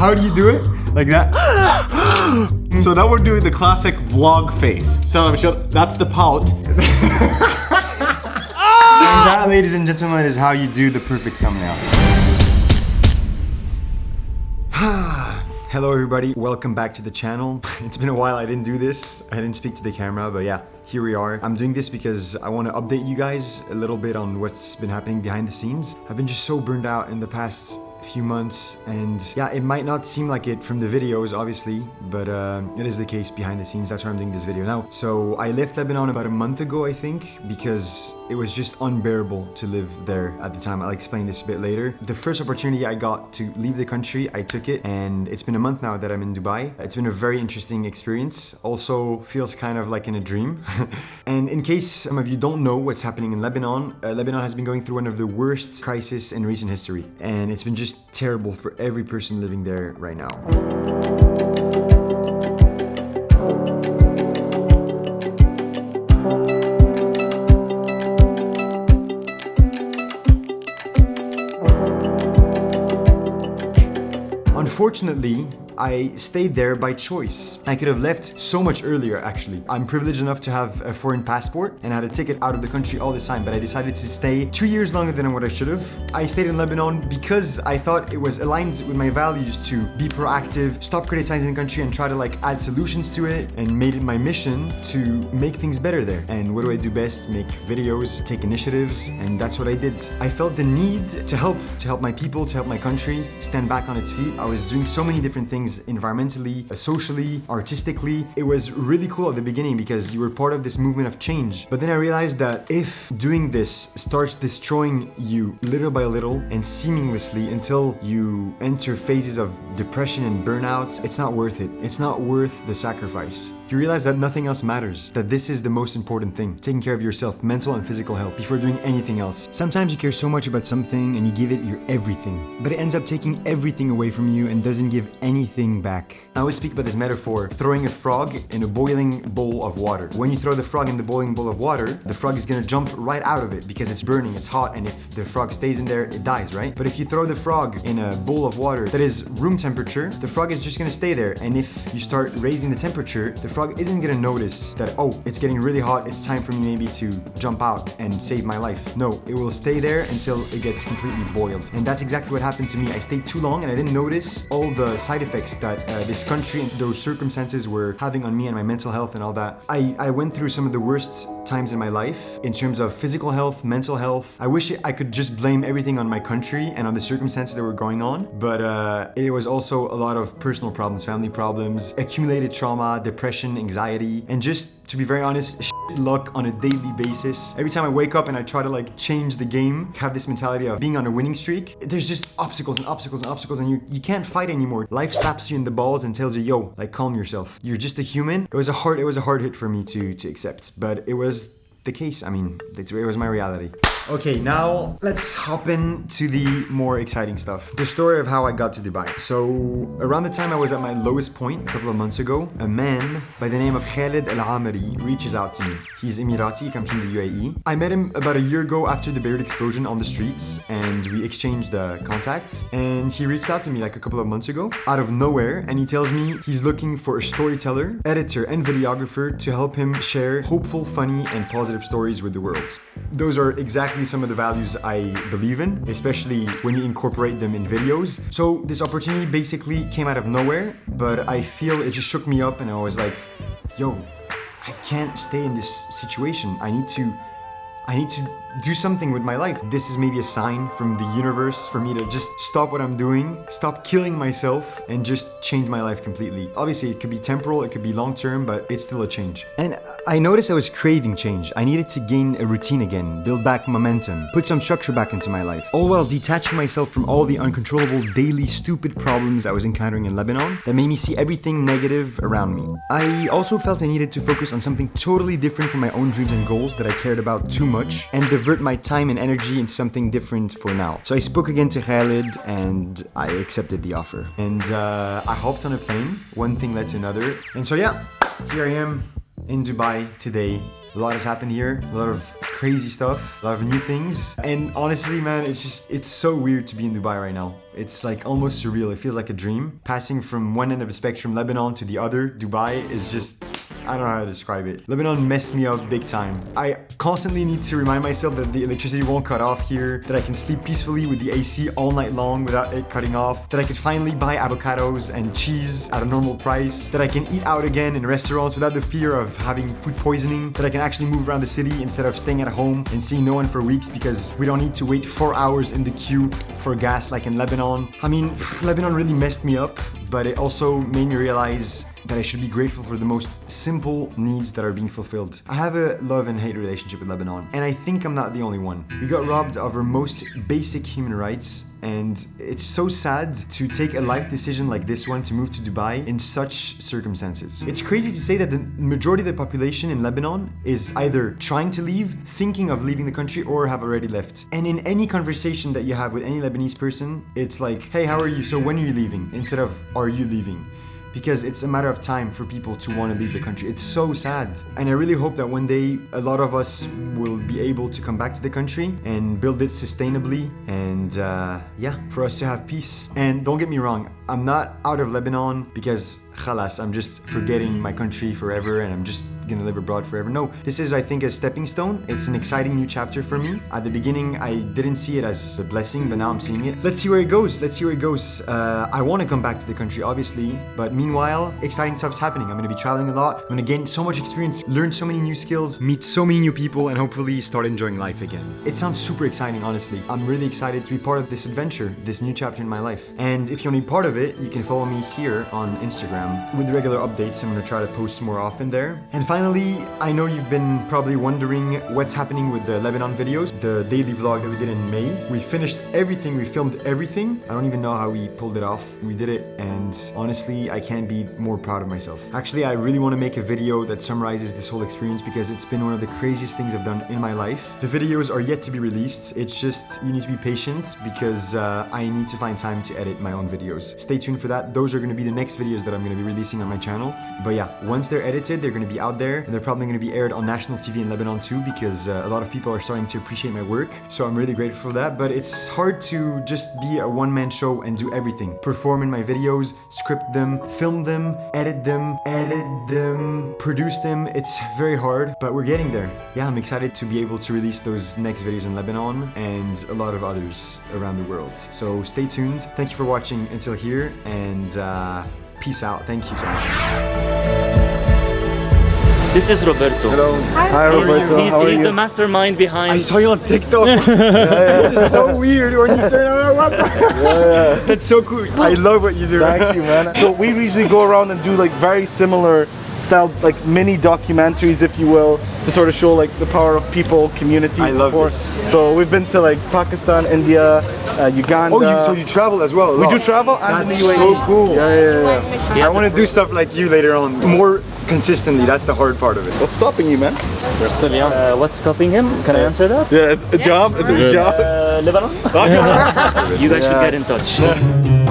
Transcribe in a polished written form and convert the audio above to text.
How do you do it? Like that? So now we're doing the classic vlog face. So that's the pout. And that, ladies and gentlemen, is how you do the perfect thumbnail. Hello everybody, welcome back to the channel. It's been a while I didn't do this. I didn't speak to the camera, but yeah, here we are. I'm doing this because I want to update you guys a little bit on what's been happening behind the scenes. I've been just so burned out in the past few months, and yeah, it might not seem like it from the videos obviously, but it is the case behind the scenes. That's why I'm doing this video now. So I left Lebanon about a month ago, I think, because it was just unbearable to live there at the time. I'll explain this a bit later. The first opportunity I got to leave the country, I took it, and it's been a month now that I'm in Dubai. It's been a very interesting experience. Also feels kind of like in a dream. And in case some of you don't know what's happening in Lebanon, Lebanon has been going through one of the worst crises in recent history, and it's been just terrible for every person living there right now. Unfortunately, I stayed there by choice. I could have left so much earlier, actually. I'm privileged enough to have a foreign passport and had a ticket out of the country all this time, but I decided to stay 2 years longer than what I should have. I stayed in Lebanon because I thought it was aligned with my values to be proactive, stop criticizing the country, and try to add solutions to it, and made it my mission to make things better there. And what do I do best? Make videos, take initiatives, and that's what I did. I felt the need to help my people, to help my country stand back on its feet. I was doing so many different things environmentally, socially, artistically. It was really cool at the beginning because you were part of this movement of change. But then I realized that if doing this starts destroying you little by little and seamlessly until you enter phases of depression and burnout, it's not worth it. It's not worth the sacrifice. You realize that nothing else matters, that this is the most important thing, taking care of yourself, mental and physical health, before doing anything else. Sometimes you care so much about something and you give it your everything, but it ends up taking everything away from you and doesn't give anything back. I always speak about this metaphor, throwing a frog in a boiling bowl of water. When you throw the frog in the boiling bowl of water, the frog is gonna jump right out of it because it's burning, it's hot, and if the frog stays in there, it dies, right? But if you throw the frog in a bowl of water that is room temperature, the frog is just gonna stay there. And if you start raising the temperature, the frog isn't gonna notice that, oh, it's getting really hot, it's time for me maybe to jump out and save my life. No, it will stay there until it gets completely boiled. And that's exactly what happened to me. I stayed too long and I didn't notice all the side effects that this country and those circumstances were having on me and my mental health and all that. I went through some of the worst times in my life in terms of physical health, mental health. I wish I could just blame everything on my country and on the circumstances that were going on, but it was also a lot of personal problems, family problems, accumulated trauma, depression, anxiety, and just to be very honest, shit luck on a daily basis. Every time I wake up and I try to change the game, have this mentality of being on a winning streak, there's just obstacles and obstacles and obstacles, and you can't fight anymore. Life slaps you in the balls and tells you, yo, calm yourself. You're just a human. It was a hard hit for me to accept, but it was the case. I mean, it was my reality. Okay, now let's hop into the more exciting stuff. The story of how I got to Dubai. So around the time I was at my lowest point a couple of months ago, a man by the name of Khalid Al-Amari reaches out to me. He's Emirati, he comes from the UAE. I met him about a year ago after the Beirut explosion on the streets, and we exchanged contacts. And he reached out to me a couple of months ago out of nowhere, and he tells me he's looking for a storyteller, editor, and videographer to help him share hopeful, funny, and positive stories with the world. Those are exactly some of the values I believe in, especially when you incorporate them in videos. So this opportunity basically came out of nowhere, but I feel it just shook me up, and I was like, yo, I can't stay in this situation. I need to do something with my life. This is maybe a sign from the universe for me to just stop what I'm doing, stop killing myself, and just change my life completely. Obviously, it could be temporal, it could be long-term, but it's still a change. And I noticed I was craving change. I needed to gain a routine again, build back momentum, put some structure back into my life, all while detaching myself from all the uncontrollable, daily, stupid problems I was encountering in Lebanon that made me see everything negative around me. I also felt I needed to focus on something totally different from my own dreams and goals that I cared about too much, and divert my time and energy into something different for now. So I spoke again to Khalid and I accepted the offer. And I hopped on a plane, one thing led to another. And so yeah, here I am in Dubai today. A lot has happened here, a lot of crazy stuff, a lot of new things. And honestly, man, it's so weird to be in Dubai right now. It's like almost surreal. It feels like a dream. Passing from one end of the spectrum, Lebanon, to the other, Dubai, is just, I don't know how to describe it. Lebanon messed me up big time. I constantly need to remind myself that the electricity won't cut off here, that I can sleep peacefully with the AC all night long without it cutting off, that I could finally buy avocados and cheese at a normal price, that I can eat out again in restaurants without the fear of having food poisoning, that I can actually move around the city instead of staying at home and seeing no one for weeks because we don't need to wait 4 hours in the queue for gas like in Lebanon. I mean, Lebanon really messed me up, but it also made me realize that I should be grateful for the most simple needs that are being fulfilled. I have a love and hate relationship with Lebanon, and I think I'm not the only one. We got robbed of our most basic human rights, and it's so sad to take a life decision like this one to move to Dubai in such circumstances. It's crazy to say that the majority of the population in Lebanon is either trying to leave, thinking of leaving the country, or have already left. And in any conversation that you have with any Lebanese person, it's like, hey, how are you? So when are you leaving? Instead of, are you leaving? Because it's a matter of time for people to want to leave the country. It's so sad. And I really hope that one day a lot of us will be able to come back to the country and build it sustainably and yeah, for us to have peace. And don't get me wrong, I'm not out of Lebanon because khalas, I'm just forgetting my country forever and I'm just gonna live abroad forever. No, this is, I think, a stepping stone. It's an exciting new chapter for me. At the beginning, I didn't see it as a blessing, but now I'm seeing it. Let's see where it goes. Let's see where it goes. I want to come back to the country, obviously, but meanwhile, exciting stuff's happening. I'm gonna be traveling a lot. I'm gonna gain so much experience, learn so many new skills, meet so many new people, and hopefully start enjoying life again. It sounds super exciting, honestly. I'm really excited to be part of this adventure, this new chapter in my life. And if you want to be part of it, you can follow me here on Instagram with regular updates. I'm gonna try to post more often there. And finally, I know you've been probably wondering what's happening with the Lebanon videos, the daily vlog that we did in May. We finished everything, we filmed everything. I don't even know how we pulled it off. We did it, and honestly, I can't be more proud of myself. Actually, I really want to make a video that summarizes this whole experience because it's been one of the craziest things I've done in my life. The videos are yet to be released. It's just, you need to be patient because I need to find time to edit my own videos. Stay tuned for that. Those are going to be the next videos that I'm going to be releasing on my channel. But yeah, once they're edited, they're going to be out there, and they're probably going to be aired on national TV in Lebanon too, because a lot of people are starting to appreciate my work. So I'm really grateful for that. But it's hard to just be a one-man show and do everything. Perform in my videos, script them, film them, edit them, produce them. It's very hard, but we're getting there. Yeah, I'm excited to be able to release those next videos in Lebanon and a lot of others around the world. So stay tuned. Thank you for watching until here, and peace out. Thank you so much. This is Roberto. Hello. Hi, Roberto. He's the mastermind behind. I saw you on TikTok. This is so weird when you turn around. What the? That's so cool. I love what you do. Thank you, man. So we usually go around and do like very similar style, like mini documentaries, if you will, to sort of show like the power of people, community. I love this. So we've been to like Pakistan, India, Uganda. Oh, so you travel as well? We do travel, and That's in the UAE. so cool. Yeah. I want to do stuff like you later on, more consistently. That's the hard part of it. What's stopping you, man? You're still young. What's stopping him? Can I answer that? Yeah, it's a job. It's a job. Lebanon? You guys should get in touch.